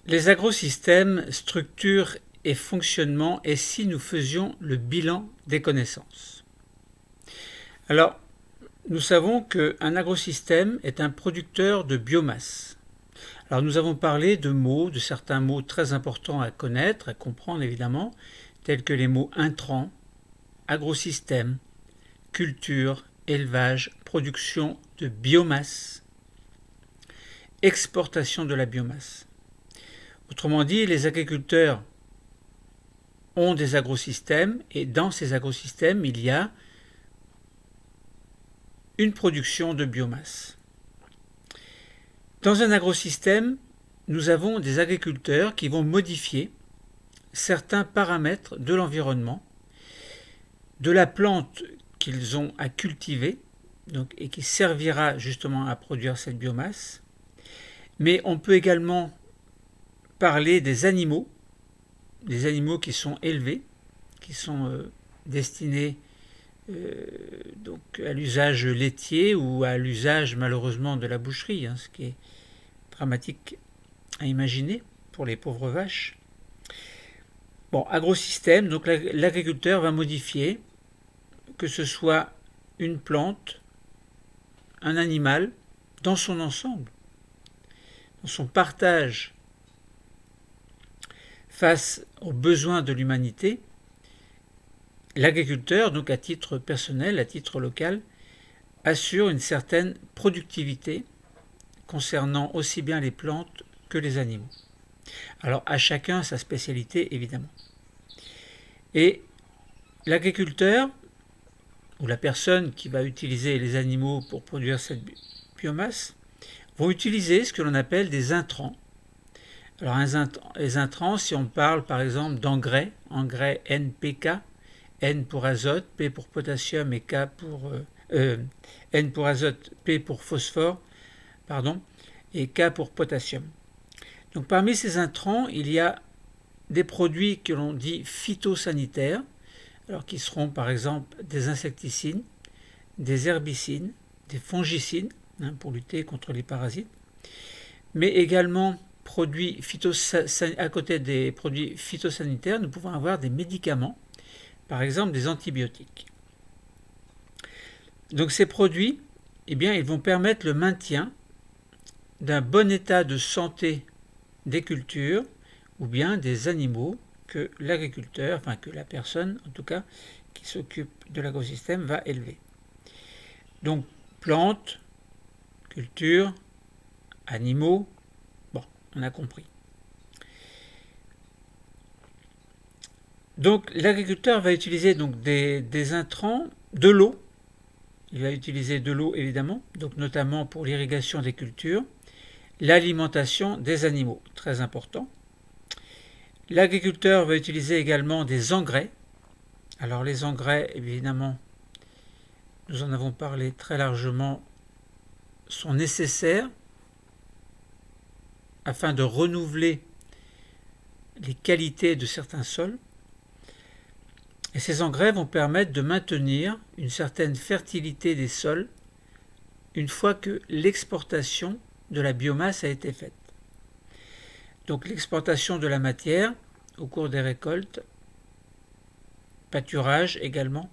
Les agrosystèmes, structure et fonctionnement, et si nous faisions le bilan des connaissances. Alors, nous savons qu'un agrosystème est un producteur de biomasse. Alors nous avons parlé de certains mots très importants à connaître, à comprendre évidemment, tels que les mots intrants, agrosystème, culture, élevage, production de biomasse, exportation de la biomasse. Autrement dit, les agriculteurs ont des agrosystèmes et dans ces agrosystèmes, il y a une production de biomasse. Dans un agrosystème, nous avons des agriculteurs qui vont modifier certains paramètres de l'environnement, de la plante qu'ils ont à cultiver, et qui servira justement à produire cette biomasse. Mais on peut également parler des animaux qui sont élevés, qui sont destinés à l'usage laitier ou à l'usage malheureusement de la boucherie, ce qui est dramatique à imaginer pour les pauvres vaches. Bon, agrosystème, donc l'agriculteur va modifier, que ce soit une plante, un animal, dans son ensemble, dans son partage face aux besoins de l'humanité. L'agriculteur, donc à titre personnel, à titre local, assure une certaine productivité concernant aussi bien les plantes que les animaux. Alors à chacun sa spécialité évidemment. Et l'agriculteur ou la personne qui va utiliser les animaux pour produire cette biomasse vont utiliser ce que l'on appelle des intrants. Alors les intrants, si on parle par exemple d'engrais, engrais NPK, N pour azote, P pour potassium et K pour N pour azote, P pour phosphore, et K pour potassium. Donc parmi ces intrants, il y a des produits que l'on dit phytosanitaires, alors qui seront par exemple des insecticides, des herbicides, des fongicides, pour lutter contre les parasites, mais également à côté des produits phytosanitaires, nous pouvons avoir des médicaments, par exemple des antibiotiques. Donc ces produits, ils vont permettre le maintien d'un bon état de santé des cultures ou bien des animaux que l'agriculteur, que la personne en tout cas qui s'occupe de l'agrosystème va élever. Donc plantes, cultures, animaux, on a compris. Donc l'agriculteur va utiliser des intrants, de l'eau. Il va utiliser de l'eau évidemment, donc notamment pour l'irrigation des cultures, l'alimentation des animaux, très important. L'agriculteur va utiliser également des engrais. Alors les engrais, évidemment, nous en avons parlé très largement, sont nécessaires afin de renouveler les qualités de certains sols. Et ces engrais vont permettre de maintenir une certaine fertilité des sols une fois que l'exportation de la biomasse a été faite. Donc l'exportation de la matière au cours des récoltes, pâturage également.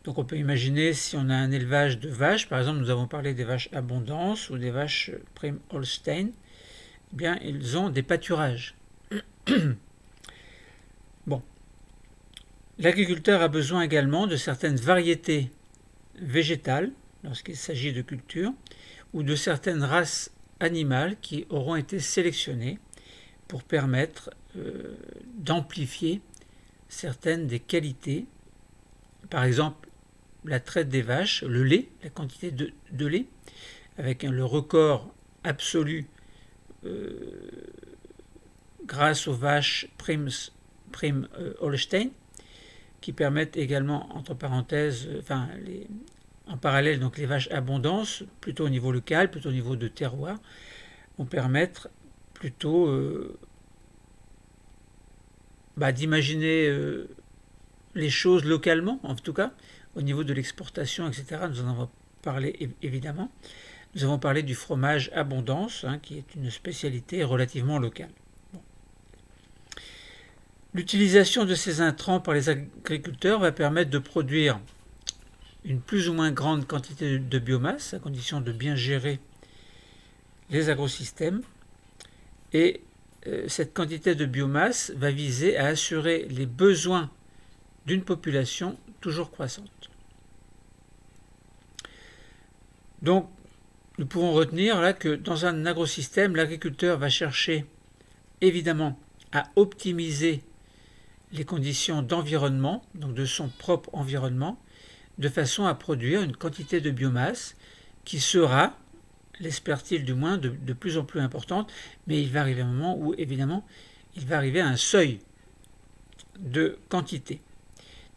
Donc on peut imaginer si on a un élevage de vaches, par exemple nous avons parlé des vaches abondance ou des vaches Prim Holstein, ils ont des pâturages. L'agriculteur a besoin également de certaines variétés végétales lorsqu'il s'agit de culture ou de certaines races animales qui auront été sélectionnées pour permettre d'amplifier certaines des qualités. Par exemple, la traite des vaches, le lait, la quantité de lait, avec le record absolu grâce aux vaches Prim Holstein, qui permettent également, entre parenthèses, en parallèle, donc les vaches abondance, plutôt au niveau local, plutôt au niveau de terroir, vont permettre plutôt d'imaginer les choses localement, en tout cas, au niveau de l'exportation, etc. Nous en avons parlé évidemment. nous avons parlé du fromage Abondance, qui est une spécialité relativement locale. Bon. L'utilisation de ces intrants par les agriculteurs va permettre de produire une plus ou moins grande quantité de biomasse, à condition de bien gérer les agrosystèmes. Et cette quantité de biomasse va viser à assurer les besoins d'une population toujours croissante. Donc, nous pouvons retenir là que dans un agrosystème, l'agriculteur va chercher évidemment à optimiser les conditions d'environnement, donc de son propre environnement, de façon à produire une quantité de biomasse qui sera, l'espère-t-il du moins, de plus en plus importante, mais il va arriver un moment où évidemment il va arriver à un seuil de quantité.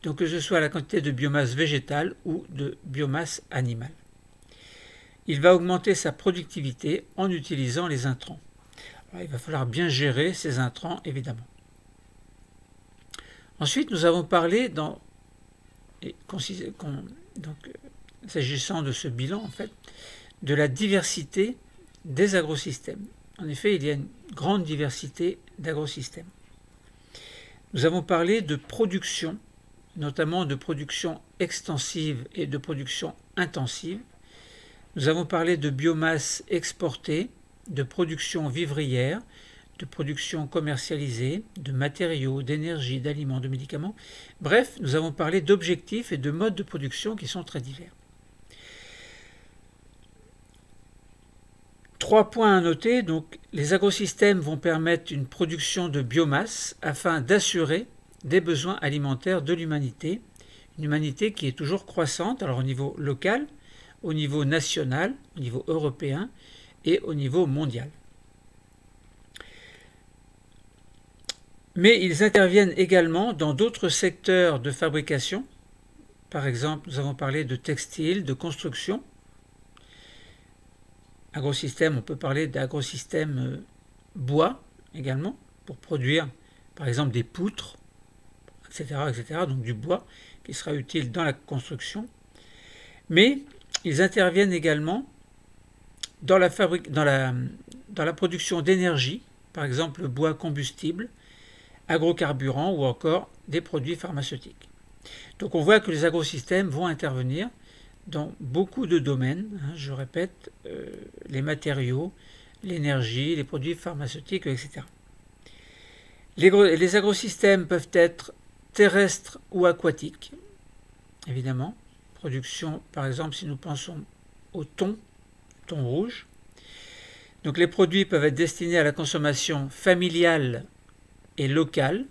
Donc que ce soit la quantité de biomasse végétale ou de biomasse animale. Il va augmenter sa productivité en utilisant les intrants. Alors, il va falloir bien gérer ces intrants, évidemment. Ensuite, nous avons parlé, s'agissant de ce bilan, en fait, de la diversité des agrosystèmes. En effet, il y a une grande diversité d'agrosystèmes. Nous avons parlé de production, notamment de production extensive et de production intensive. Nous avons parlé de biomasse exportée, de production vivrière, de production commercialisée, de matériaux, d'énergie, d'aliments, de médicaments. Bref, nous avons parlé d'objectifs et de modes de production qui sont très divers. 3 points à noter. Donc, les agrosystèmes vont permettre une production de biomasse afin d'assurer des besoins alimentaires de l'humanité. Une humanité qui est toujours croissante, alors au niveau local, au niveau national, au niveau européen et au niveau mondial. Mais ils interviennent également dans d'autres secteurs de fabrication. Par exemple, nous avons parlé de textile, de construction. Agrosystème, on peut parler d'agrosystème bois également, pour produire par exemple des poutres, etc., donc du bois qui sera utile dans la construction. Mais ils interviennent également dans la production d'énergie, par exemple le bois combustible, agrocarburants ou encore des produits pharmaceutiques. Donc on voit que les agrosystèmes vont intervenir dans beaucoup de domaines, je répète, les matériaux, l'énergie, les produits pharmaceutiques, etc. Les agrosystèmes peuvent être terrestres ou aquatiques, évidemment. Production, par exemple, si nous pensons au thon rouge. Donc les produits peuvent être destinés à la consommation familiale et locale.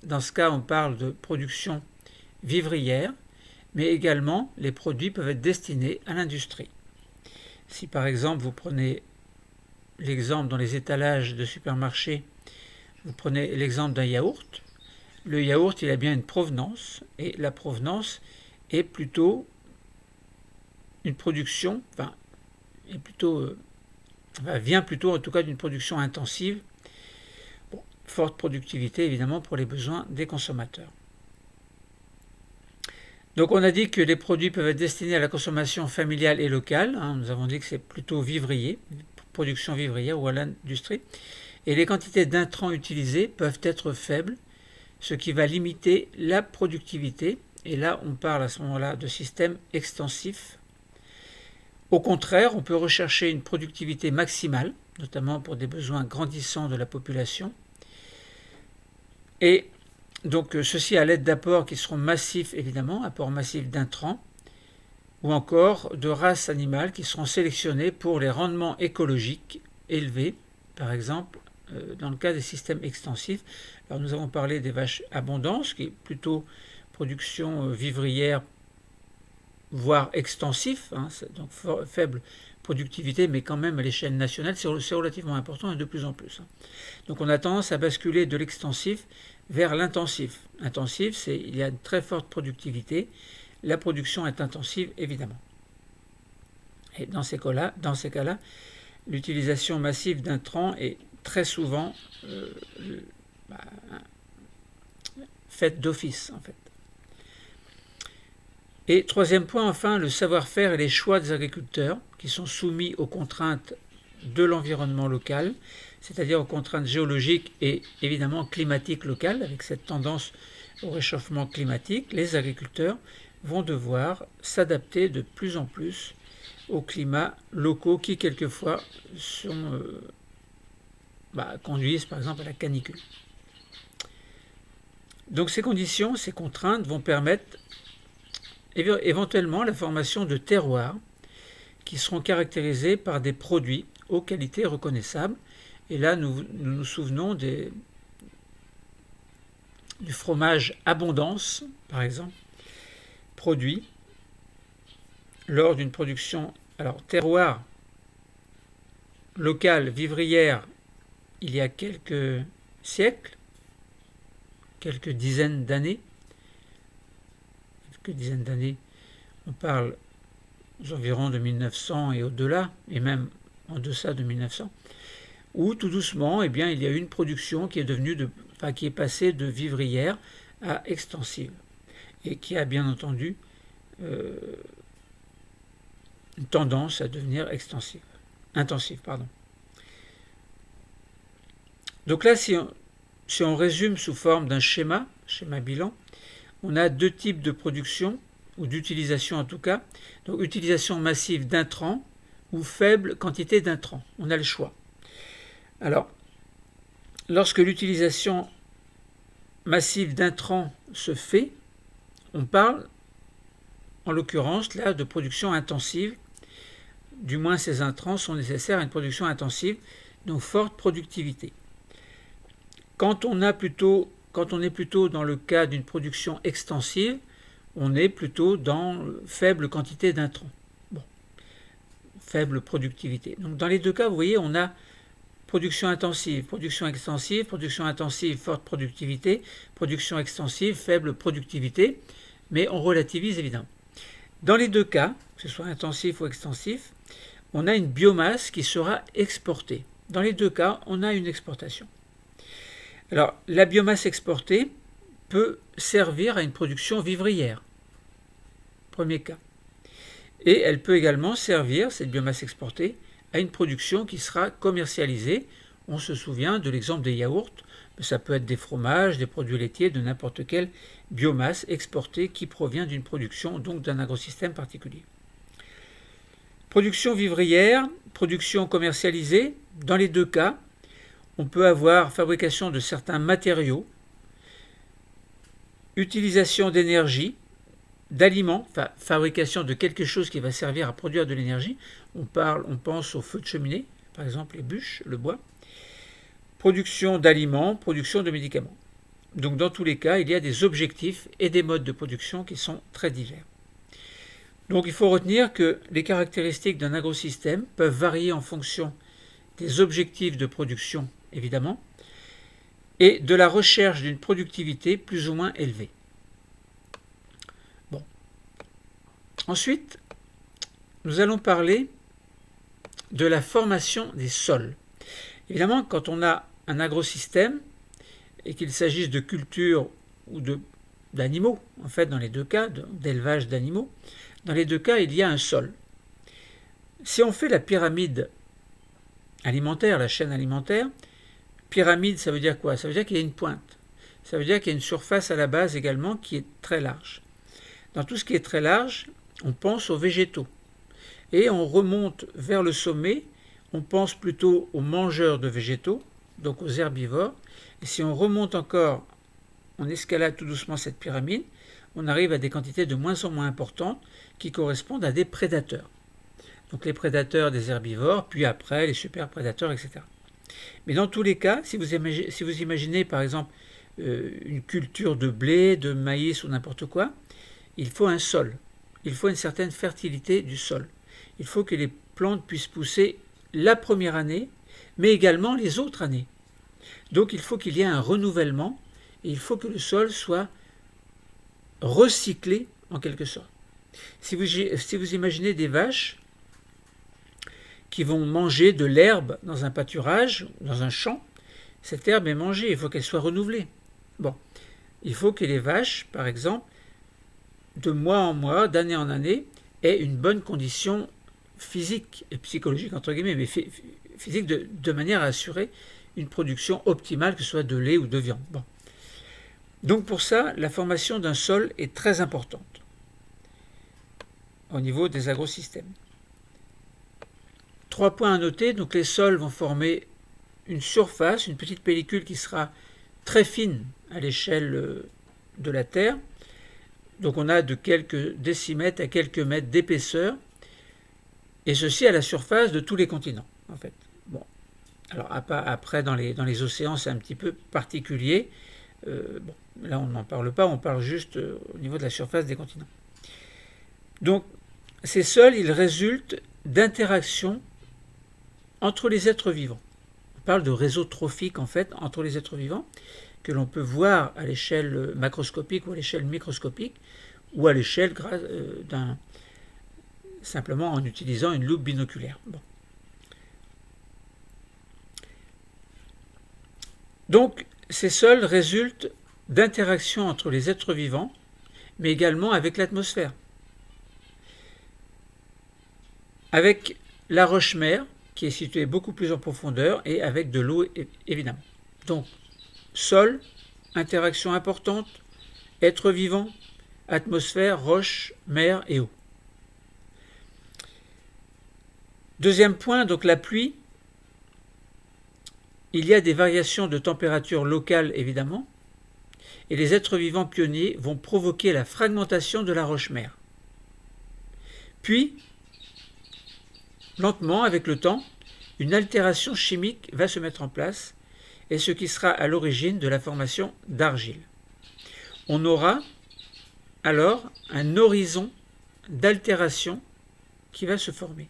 Dans ce cas, on parle de production vivrière, mais également les produits peuvent être destinés à l'industrie. Si par exemple vous prenez l'exemple dans les étalages de supermarchés, vous prenez l'exemple d'un yaourt, le yaourt il a bien une provenance, et la provenance est plutôt une production, vient plutôt en tout cas d'une production intensive, forte productivité évidemment pour les besoins des consommateurs. Donc on a dit que les produits peuvent être destinés à la consommation familiale et locale, nous avons dit que c'est plutôt vivrier, production vivrière ou à l'industrie, et les quantités d'intrants utilisés peuvent être faibles, ce qui va limiter la productivité, et là on parle à ce moment-là de systèmes extensifs. Au contraire, on peut rechercher une productivité maximale, notamment pour des besoins grandissants de la population, et donc ceci à l'aide d'apports qui seront massifs évidemment, apports massifs d'intrants, ou encore de races animales qui seront sélectionnées pour les rendements écologiques élevés, par exemple dans le cas des systèmes extensifs. Alors nous avons parlé des vaches Abondance, qui est plutôt production vivrière, voire extensif, donc faible productivité, mais quand même à l'échelle nationale, c'est relativement important et de plus en plus. Donc on a tendance à basculer de l'extensif vers l'intensif. Intensif, il y a une très forte productivité, la production est intensive évidemment. Et dans ces cas-là, l'utilisation massive d'intrants est très souvent faite d'office en fait. Et troisième point, enfin, le savoir-faire et les choix des agriculteurs qui sont soumis aux contraintes de l'environnement local, c'est-à-dire aux contraintes géologiques et évidemment climatiques locales, avec cette tendance au réchauffement climatique. Les agriculteurs vont devoir s'adapter de plus en plus aux climats locaux qui quelquefois conduisent par exemple à la canicule. Donc ces conditions, ces contraintes vont permettre éventuellement la formation de terroirs qui seront caractérisés par des produits aux qualités reconnaissables. Et là, nous nous souvenons du fromage Abondance, par exemple, produit lors d'une production, alors terroir local, vivrière, il y a quelques siècles, quelques dizaines d'années, on parle aux environs de 1900 et au-delà, et même en deçà de 1900, où tout doucement, il y a eu une production qui est passée de vivrière à extensive, et qui a bien entendu une tendance à devenir intensive. Donc là, si on résume sous forme d'un schéma bilan, on a deux types de production, ou d'utilisation en tout cas. Donc utilisation massive d'intrants ou faible quantité d'intrants. On a le choix. Alors, lorsque l'utilisation massive d'intrants se fait, on parle en l'occurrence là de production intensive. Du moins ces intrants sont nécessaires à une production intensive, donc forte productivité. Quand on est plutôt dans le cas d'une production extensive, on est plutôt dans faible quantité d'intrants. Faible productivité. Donc dans les deux cas, vous voyez, on a production intensive, production extensive, production intensive, forte productivité, production extensive, faible productivité, mais on relativise évidemment. Dans les deux cas, que ce soit intensif ou extensif, on a une biomasse qui sera exportée. Dans les deux cas, on a une exportation. Alors, la biomasse exportée peut servir à une production vivrière. Premier cas. Et elle peut également servir, cette biomasse exportée, à une production qui sera commercialisée. On se souvient de l'exemple des yaourts, mais ça peut être des fromages, des produits laitiers, de n'importe quelle biomasse exportée qui provient d'une production, donc d'un agrosystème particulier. Production vivrière, production commercialisée, dans les deux cas, on peut avoir fabrication de certains matériaux, utilisation d'énergie, d'aliments, fabrication de quelque chose qui va servir à produire de l'énergie. On pense au feu de cheminée, par exemple les bûches, le bois. Production d'aliments, production de médicaments. Donc dans tous les cas, il y a des objectifs et des modes de production qui sont très divers. Donc il faut retenir que les caractéristiques d'un agrosystème peuvent varier en fonction des objectifs de production, évidemment, et de la recherche d'une productivité plus ou moins élevée. Ensuite, nous allons parler de la formation des sols. Évidemment, quand on a un agrosystème, et qu'il s'agisse de culture ou d'animaux, en fait, dans les deux cas, d'élevage d'animaux, dans les deux cas, il y a un sol. Si on fait la pyramide alimentaire, la chaîne alimentaire, pyramide, ça veut dire quoi? Ça veut dire qu'il y a une pointe. Ça veut dire qu'il y a une surface à la base également qui est très large. Dans tout ce qui est très large, on pense aux végétaux. Et on remonte vers le sommet, on pense plutôt aux mangeurs de végétaux, donc aux herbivores. Et si on remonte encore, on escalade tout doucement cette pyramide, on arrive à des quantités de moins en moins importantes qui correspondent à des prédateurs. Donc les prédateurs des herbivores, puis après les super prédateurs, etc. Mais dans tous les cas, si vous imaginez par exemple une culture de blé, de maïs ou n'importe quoi, il faut un sol. Il faut une certaine fertilité du sol. Il faut que les plantes puissent pousser la première année, mais également les autres années. Donc il faut qu'il y ait un renouvellement et il faut que le sol soit recyclé en quelque sorte. Si vous imaginez des vaches qui vont manger de l'herbe dans un pâturage, dans un champ, cette herbe est mangée, il faut qu'elle soit renouvelée. Il faut que les vaches, par exemple, de mois en mois, d'année en année, ait une bonne condition physique et psychologique, entre guillemets, mais physique de manière à assurer une production optimale, que ce soit de lait ou de viande. Bon. Donc pour ça, la formation d'un sol est très importante au niveau des agrosystèmes. 3 points à noter, donc les sols vont former une surface, une petite pellicule qui sera très fine à l'échelle de la Terre. Donc on a de quelques décimètres à quelques mètres d'épaisseur, et ceci à la surface de tous les continents, en fait. Bon. Alors après, dans les océans, c'est un petit peu particulier. Bon, là, on n'en parle pas, on parle juste au niveau de la surface des continents. Donc, ces sols, ils résultent d'interactions entre les êtres vivants. On parle de réseaux trophiques, en fait, entre les êtres vivants, que l'on peut voir à l'échelle macroscopique ou à l'échelle microscopique, ou à l'échelle simplement en utilisant une loupe binoculaire. Bon. Donc, ces sols résultent d'interactions entre les êtres vivants, mais également avec l'atmosphère. Avec la roche-mère, qui est située beaucoup plus en profondeur, et avec de l'eau, évidemment. Donc, sol, interaction importante, êtres vivants, atmosphère, roche, mer et eau. Deuxième point, donc la pluie. Il y a des variations de température locale, évidemment, et les êtres vivants pionniers vont provoquer la fragmentation de la roche-mère. Puis, lentement, avec le temps, une altération chimique va se mettre en place, et ce qui sera à l'origine de la formation d'argile. On aura alors un horizon d'altération qui va se former,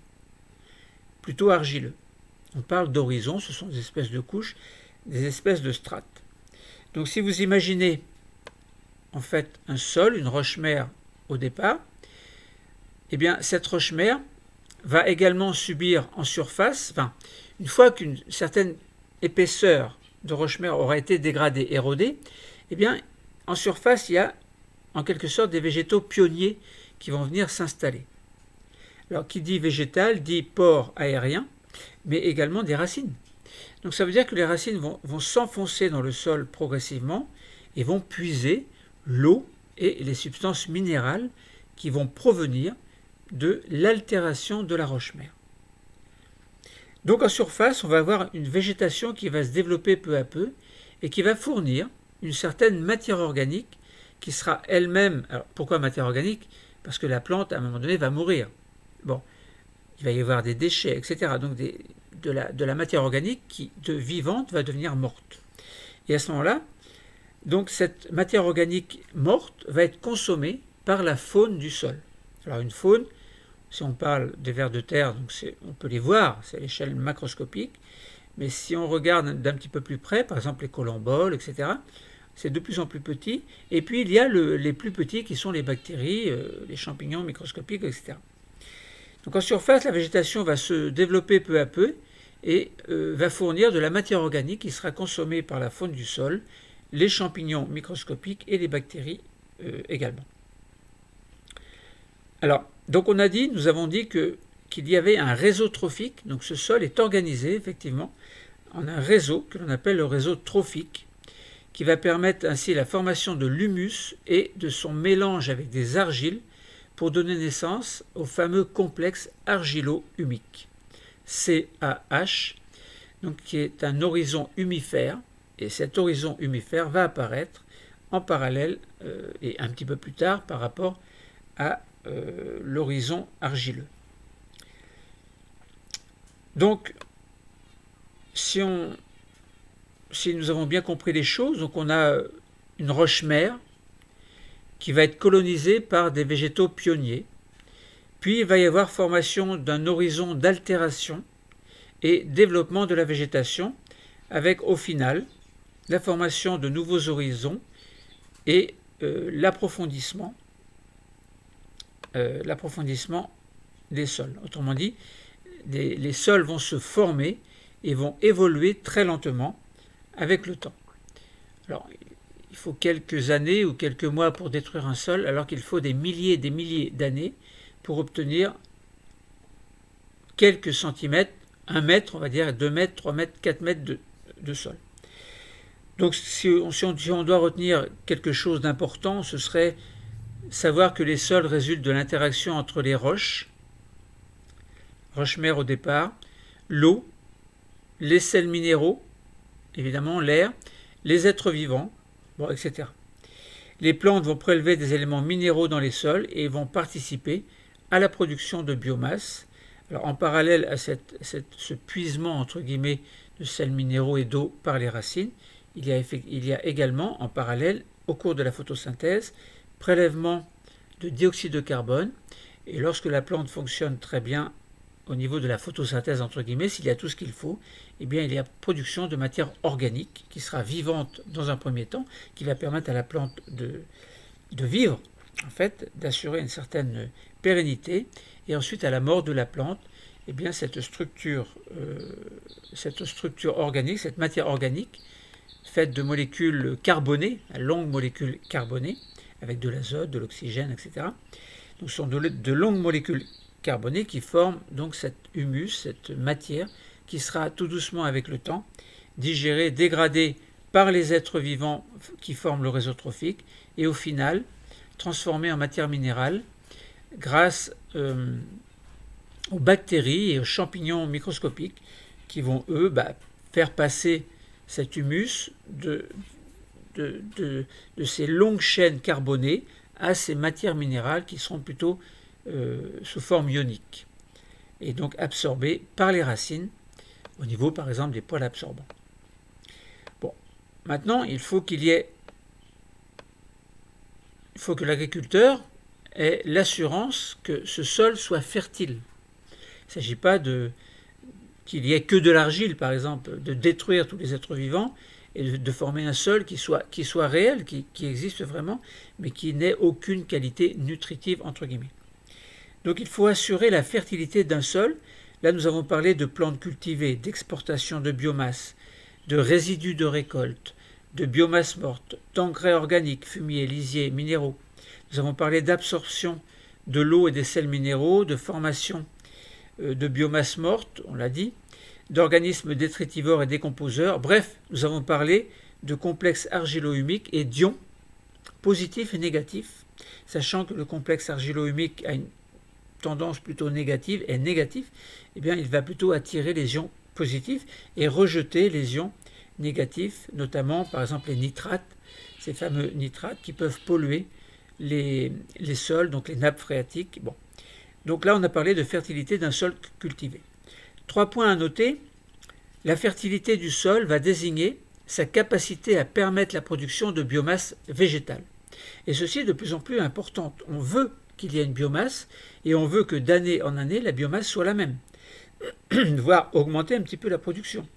plutôt argileux. On parle d'horizon, ce sont des espèces de couches, des espèces de strates. Donc si vous imaginez en fait un sol, une roche-mère au départ, eh bien cette roche-mère va également subir en surface, une fois qu'une certaine épaisseur de roche-mère aura été dégradée, érodée, eh bien en surface il y a en quelque sorte des végétaux pionniers qui vont venir s'installer. Alors qui dit végétal dit pore aérien, mais également des racines. Donc ça veut dire que les racines vont s'enfoncer dans le sol progressivement et vont puiser l'eau et les substances minérales qui vont provenir de l'altération de la roche-mère. Donc en surface, on va avoir une végétation qui va se développer peu à peu et qui va fournir une certaine matière organique qui sera elle-même... Alors pourquoi matière organique? Parce que la plante, à un moment donné, va mourir. Bon, il va y avoir des déchets, etc. Donc de la matière organique qui, de vivante, va devenir morte. Et à ce moment-là, donc cette matière organique morte va être consommée par la faune du sol. Alors une faune, si on parle des vers de terre, donc on peut les voir, c'est à l'échelle macroscopique, mais si on regarde d'un petit peu plus près, par exemple les collemboles, etc., c'est de plus en plus petit. Et puis il y a les plus petits qui sont les bactéries, les champignons microscopiques, etc. Donc en surface, la végétation va se développer peu à peu et va fournir de la matière organique qui sera consommée par la faune du sol, les champignons microscopiques et les bactéries également. Alors, donc nous avons dit qu'il y avait un réseau trophique, donc ce sol est organisé effectivement en un réseau que l'on appelle le réseau trophique, qui va permettre ainsi la formation de l'humus et de son mélange avec des argiles pour donner naissance au fameux complexe argilo-humique, CAH, donc qui est un horizon humifère, et cet horizon humifère va apparaître en parallèle et un petit peu plus tard par rapport à l'horizon argileux. Donc, si nous avons bien compris les choses, donc on a une roche-mère qui va être colonisée par des végétaux pionniers, puis il va y avoir formation d'un horizon d'altération et développement de la végétation, avec au final la formation de nouveaux horizons et l'approfondissement des sols. Autrement dit, les sols vont se former et vont évoluer très lentement avec le temps. Alors, il il faut quelques années ou quelques mois pour détruire un sol, alors qu'il faut des milliers et des milliers d'années pour obtenir quelques centimètres, 1 mètre, on va dire 2 mètres, 3 mètres, 4 mètres de sol. Donc si on doit retenir quelque chose d'important, ce serait savoir que les sols résultent de l'interaction entre les roches-mères au départ, l'eau, les sels minéraux, évidemment l'air, les êtres vivants, bon, etc. Les plantes vont prélever des éléments minéraux dans les sols et vont participer à la production de biomasse. Alors, en parallèle à ce puisement entre guillemets de sels minéraux et d'eau par les racines, il y a également en parallèle, au cours de la photosynthèse, prélèvement de dioxyde de carbone. Et lorsque la plante fonctionne très bien au niveau de la photosynthèse, entre guillemets, s'il y a tout ce qu'il faut, eh bien, il y a production de matière organique qui sera vivante dans un premier temps, qui va permettre à la plante de vivre, en fait, d'assurer une certaine pérennité. Et ensuite, à la mort de la plante, eh bien, cette structure organique, cette matière organique, faite de molécules carbonées, à longues molécules carbonées, avec de l'azote, de l'oxygène, etc. Donc, ce sont de longues molécules carbonées qui forment donc cet humus, cette matière, qui sera tout doucement avec le temps digérée, dégradée par les êtres vivants qui forment le réseau trophique, et au final transformée en matière minérale grâce aux bactéries et aux champignons microscopiques qui vont, eux, faire passer cet humus de ces longues chaînes carbonées à ces matières minérales qui seront plutôt sous forme ionique et donc absorbées par les racines au niveau par exemple des poils absorbants. Bon, maintenant il faut que l'agriculteur ait l'assurance que ce sol soit fertile. Il ne s'agit pas qu'il n'y ait que de l'argile par exemple, de détruire tous les êtres vivants et de former un sol qui soit réel, qui existe vraiment, mais qui n'ait aucune qualité nutritive entre guillemets. Donc il faut assurer la fertilité d'un sol. Là nous avons parlé de plantes cultivées, d'exportation de biomasse, de résidus de récolte, de biomasse morte, d'engrais organiques, fumier, lisier, minéraux. Nous avons parlé d'absorption de l'eau et des sels minéraux, de formation de biomasse morte, on l'a dit, d'organismes détritivores et décomposeurs. Bref, nous avons parlé de complexes argilo-humiques et d'ions positifs et négatifs, sachant que le complexe argilo-humique a une tendance plutôt négative et négatif, eh bien, il va plutôt attirer les ions positifs et rejeter les ions négatifs, notamment par exemple les nitrates, ces fameux nitrates qui peuvent polluer les sols, donc les nappes phréatiques. Bon. Donc là, on a parlé de fertilité d'un sol cultivé. 3 points à noter. La fertilité du sol va désigner sa capacité à permettre la production de biomasse végétale. Et ceci est de plus en plus important. On veut qu'il y ait une biomasse et on veut que d'année en année, la biomasse soit la même, voire augmenter un petit peu la production.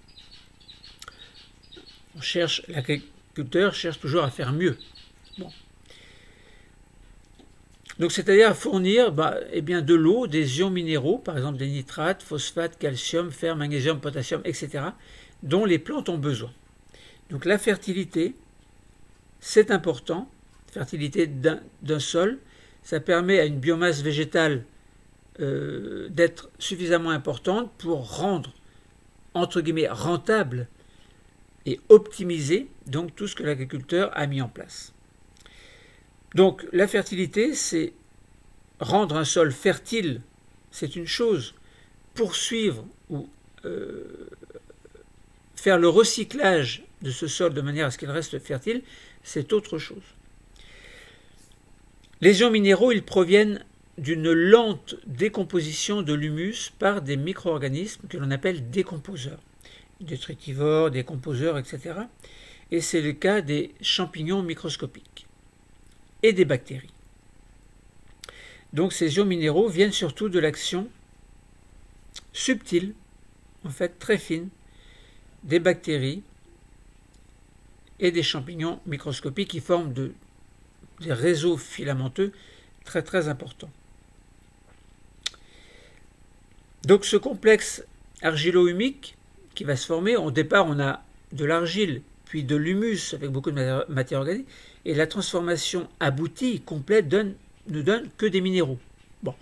L'agriculteur cherche toujours à faire mieux. Bon. Donc c'est-à-dire à fournir de l'eau, des ions minéraux, par exemple des nitrates, phosphates, calcium, fer, magnésium, potassium, etc., dont les plantes ont besoin. Donc la fertilité, c'est important. Fertilité d'un sol, ça permet à une biomasse végétale d'être suffisamment importante pour rendre, entre guillemets, rentable et optimiser donc tout ce que l'agriculteur a mis en place. Donc la fertilité, c'est rendre un sol fertile, c'est une chose. Poursuivre ou faire le recyclage de ce sol de manière à ce qu'il reste fertile, c'est autre chose. Les ions minéraux, ils proviennent d'une lente décomposition de l'humus par des micro-organismes que l'on appelle décomposeurs, détritivores, décomposeurs, etc. Et c'est le cas des champignons microscopiques et des bactéries. Donc ces ions minéraux viennent surtout de l'action subtile, en fait très fine, des bactéries et des champignons microscopiques qui forment des réseaux filamenteux très très importants. Donc ce complexe argilo-humique qui va se former, au départ on a de l'argile, puis de l'humus avec beaucoup de matière organique, et la transformation aboutie, complète, ne donne que des minéraux. Bon.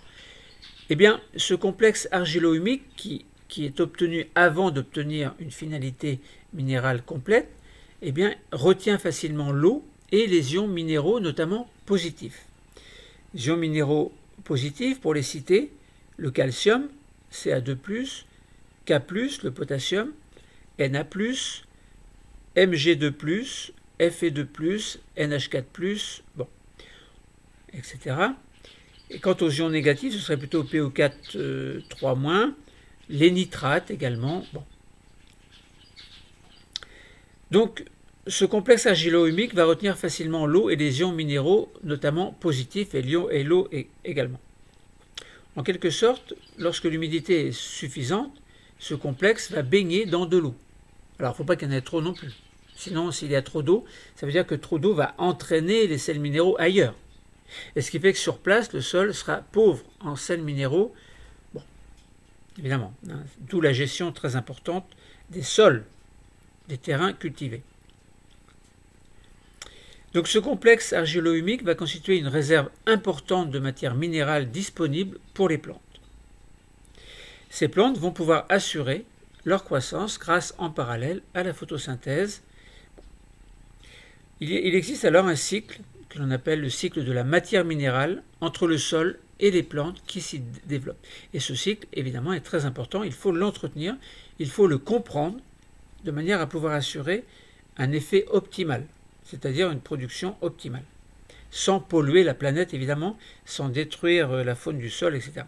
Eh bien, ce complexe argilo-humique qui est obtenu avant d'obtenir une finalité minérale complète, eh bien, retient facilement l'eau et les ions minéraux, notamment positifs. Les ions minéraux positifs, pour les citer, le calcium, Ca2+, K+, le potassium, Na+, Mg2+, Fe2+, NH4+, bon, etc. Et quant aux ions négatifs, ce serait plutôt PO4 3-, les nitrates également. Bon. Donc, ce complexe argilo-humique va retenir facilement l'eau et les ions minéraux, notamment positifs, et l'eau également. En quelque sorte, lorsque l'humidité est suffisante, ce complexe va baigner dans de l'eau. Alors, il ne faut pas qu'il y en ait trop non plus. Sinon, s'il y a trop d'eau, ça veut dire que trop d'eau va entraîner les sels minéraux ailleurs. Et ce qui fait que sur place, le sol sera pauvre en sels minéraux. Bon, évidemment, hein, d'où la gestion très importante des sols, des terrains cultivés. Donc ce complexe argilo-humique va constituer une réserve importante de matière minérale disponible pour les plantes. Ces plantes vont pouvoir assurer leur croissance grâce en parallèle à la photosynthèse. Il existe alors un cycle que l'on appelle le cycle de la matière minérale entre le sol et les plantes qui s'y développent. Et ce cycle, évidemment, est très important. Il faut l'entretenir, il faut le comprendre de manière à pouvoir assurer un effet optimal, c'est-à-dire une production optimale, sans polluer la planète, évidemment, sans détruire la faune du sol, etc.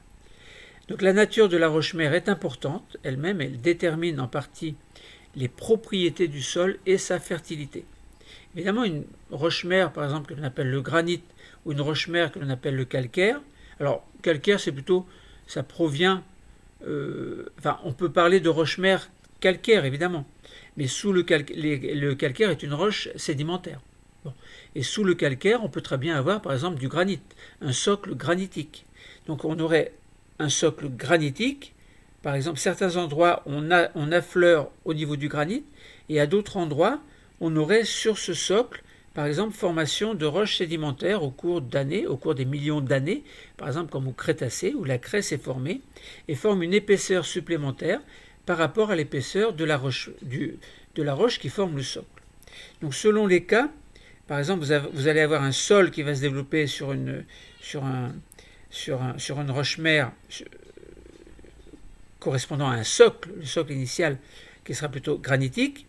Donc la nature de la roche-mère est importante elle-même, elle détermine en partie les propriétés du sol et sa fertilité. Évidemment, une roche-mère, par exemple, que l'on appelle le granit, ou une roche-mère que l'on appelle le calcaire. Alors, calcaire, c'est plutôt, ça provient, on peut parler de roche-mère calcaire, évidemment, mais sous le calcaire est une roche sédimentaire. Bon. Et sous le calcaire, on peut très bien avoir, par exemple, du granit, un socle granitique. Donc, on aurait un socle granitique. Par exemple, certains endroits, on affleure au niveau du granit, et à d'autres endroits, on aurait sur ce socle, par exemple, formation de roches sédimentaires au cours d'années, au cours des millions d'années, par exemple comme au Crétacé, où la craie s'est formée et forme une épaisseur supplémentaire par rapport à l'épaisseur de la roche qui forme le socle. Donc selon les cas, par exemple, vous allez avoir un sol qui va se développer sur une roche-mère correspondant à un socle, le socle initial qui sera plutôt granitique.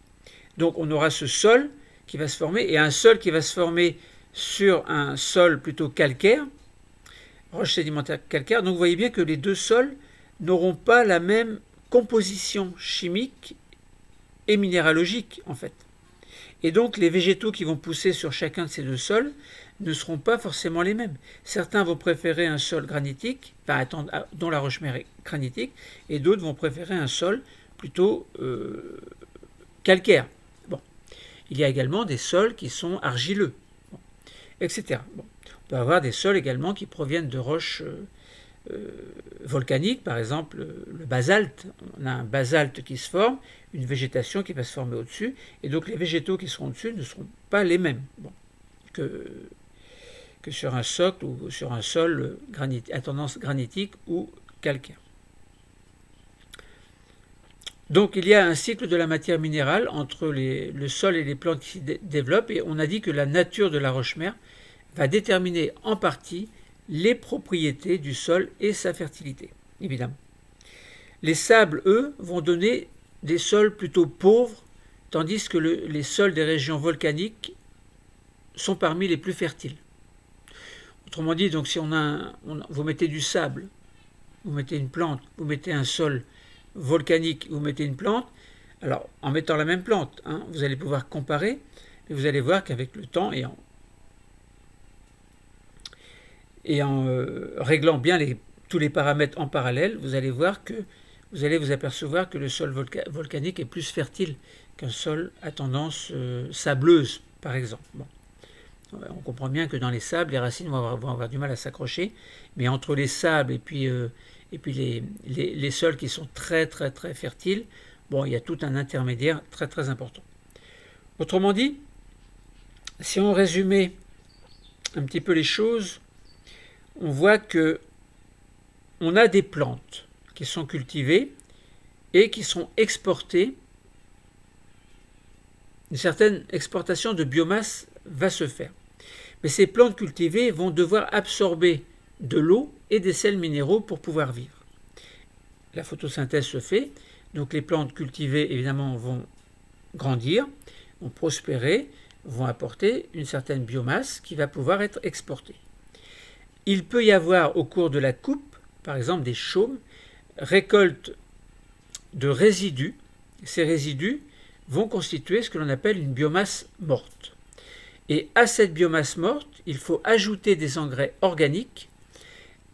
Donc on aura ce sol qui va se former et un sol qui va se former sur un sol plutôt calcaire, roche sédimentaire calcaire. Donc vous voyez bien que les deux sols n'auront pas la même composition chimique et minéralogique en fait. Et donc les végétaux qui vont pousser sur chacun de ces deux sols ne seront pas forcément les mêmes. Certains vont préférer un sol granitique, dont la roche-mère est granitique, et d'autres vont préférer un sol plutôt calcaire. Bon. Il y a également des sols qui sont argileux, etc. Bon. On peut avoir des sols également qui proviennent de roches volcaniques, par exemple le basalte. On a un basalte qui se forme, une végétation qui va se former au-dessus, et donc les végétaux qui seront au-dessus ne seront pas les mêmes que sur un socle ou sur un sol à tendance granitique ou calcaire. Donc il y a un cycle de la matière minérale entre le sol et les plantes qui s'y développent, et on a dit que la nature de la roche-mère va déterminer en partie les propriétés du sol et sa fertilité, évidemment. Les sables, eux, vont donner des sols plutôt pauvres, tandis que les sols des régions volcaniques sont parmi les plus fertiles. Autrement dit, donc si vous mettez du sable, vous mettez une plante, vous mettez un sol volcanique, vous mettez une plante, alors en mettant la même plante, vous allez pouvoir comparer, et vous allez voir qu'avec le temps et en réglant bien tous les paramètres en parallèle, vous allez vous apercevoir que le sol volcanique est plus fertile qu'un sol à tendance sableuse, par exemple. Bon. On comprend bien que dans les sables, les racines vont avoir du mal à s'accrocher, mais entre les sables et puis les sols qui sont très très très fertiles, bon, il y a tout un intermédiaire très très important. Autrement dit, si on résumait un petit peu les choses, on voit que on a des plantes qui sont cultivées et qui sont exportées. Une certaine exportation de biomasse va se faire. Mais ces plantes cultivées vont devoir absorber de l'eau et des sels minéraux pour pouvoir vivre. La photosynthèse se fait, donc les plantes cultivées évidemment vont grandir, vont prospérer, vont apporter une certaine biomasse qui va pouvoir être exportée. Il peut y avoir au cours de la coupe, par exemple des chaumes, récolte de résidus. Ces résidus vont constituer ce que l'on appelle une biomasse morte. Et à cette biomasse morte, il faut ajouter des engrais organiques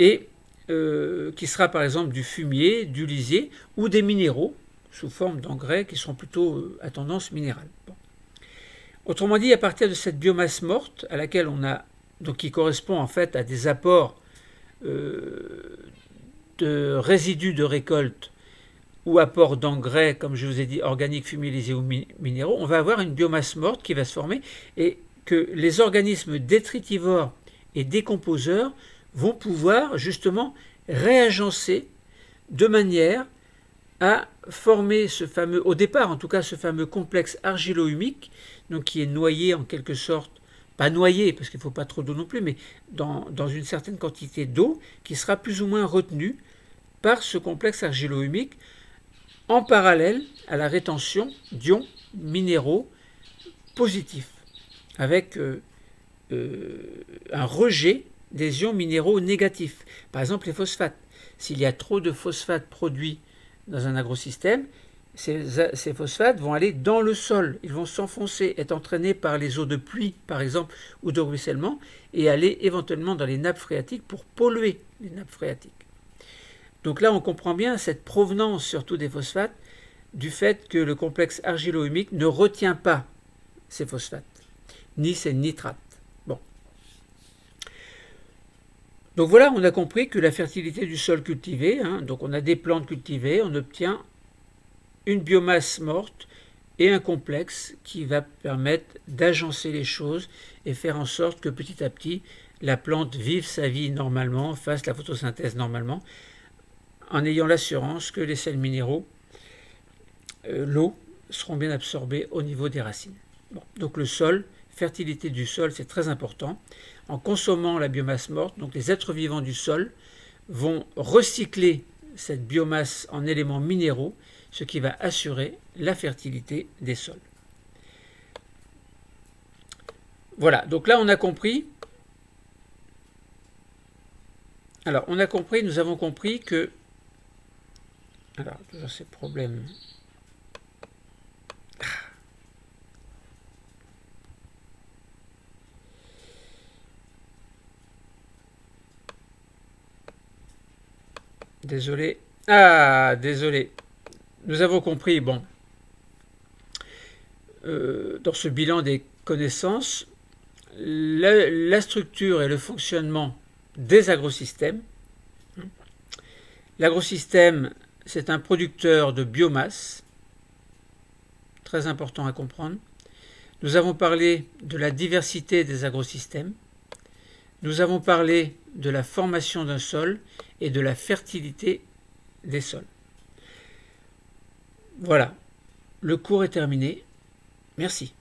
et qui sera par exemple du fumier, du lisier ou des minéraux sous forme d'engrais qui sont plutôt à tendance minérale. Bon. Autrement dit, à partir de cette biomasse morte à laquelle on a, donc qui correspond en fait à des apports de résidus de récolte ou apports d'engrais, comme je vous ai dit, organiques, fumier, lisier ou minéraux, on va avoir une biomasse morte qui va se former et que les organismes détritivores et décomposeurs vont pouvoir justement réagencer de manière à former ce fameux, au départ en tout cas, ce fameux complexe argilo-humique, donc qui est noyé en quelque sorte, pas noyé parce qu'il ne faut pas trop d'eau non plus, mais dans une certaine quantité d'eau qui sera plus ou moins retenue par ce complexe argilo-humique en parallèle à la rétention d'ions minéraux positifs, avec un rejet des ions minéraux négatifs. Par exemple, les phosphates. S'il y a trop de phosphates produits dans un agrosystème, ces phosphates vont aller dans le sol. Ils vont s'enfoncer, être entraînés par les eaux de pluie, par exemple, ou de ruissellement, et aller éventuellement dans les nappes phréatiques pour polluer les nappes phréatiques. Donc là, on comprend bien cette provenance, surtout des phosphates, du fait que le complexe argilo-humique ne retient pas ces phosphates, ni ces nitrates. Bon. Donc voilà, on a compris que la fertilité du sol cultivé, donc on a des plantes cultivées, on obtient une biomasse morte et un complexe qui va permettre d'agencer les choses et faire en sorte que petit à petit, la plante vive sa vie normalement, fasse la photosynthèse normalement, en ayant l'assurance que les sels minéraux, l'eau, seront bien absorbés au niveau des racines. Bon, donc le sol, fertilité du sol, c'est très important. En consommant la biomasse morte, donc les êtres vivants du sol vont recycler cette biomasse en éléments minéraux, ce qui va assurer la fertilité des sols. Voilà, donc là on a compris. Alors on a compris, nous avons compris que... Alors, toujours ces problèmes... Désolé. Ah, désolé. Nous avons compris, bon, dans ce bilan des connaissances, la structure et le fonctionnement des agrosystèmes. L'agrosystème, c'est un producteur de biomasse, très important à comprendre. Nous avons parlé de la diversité des agrosystèmes. Nous avons parlé de la formation d'un sol et de la fertilité des sols. Voilà, le cours est terminé. Merci.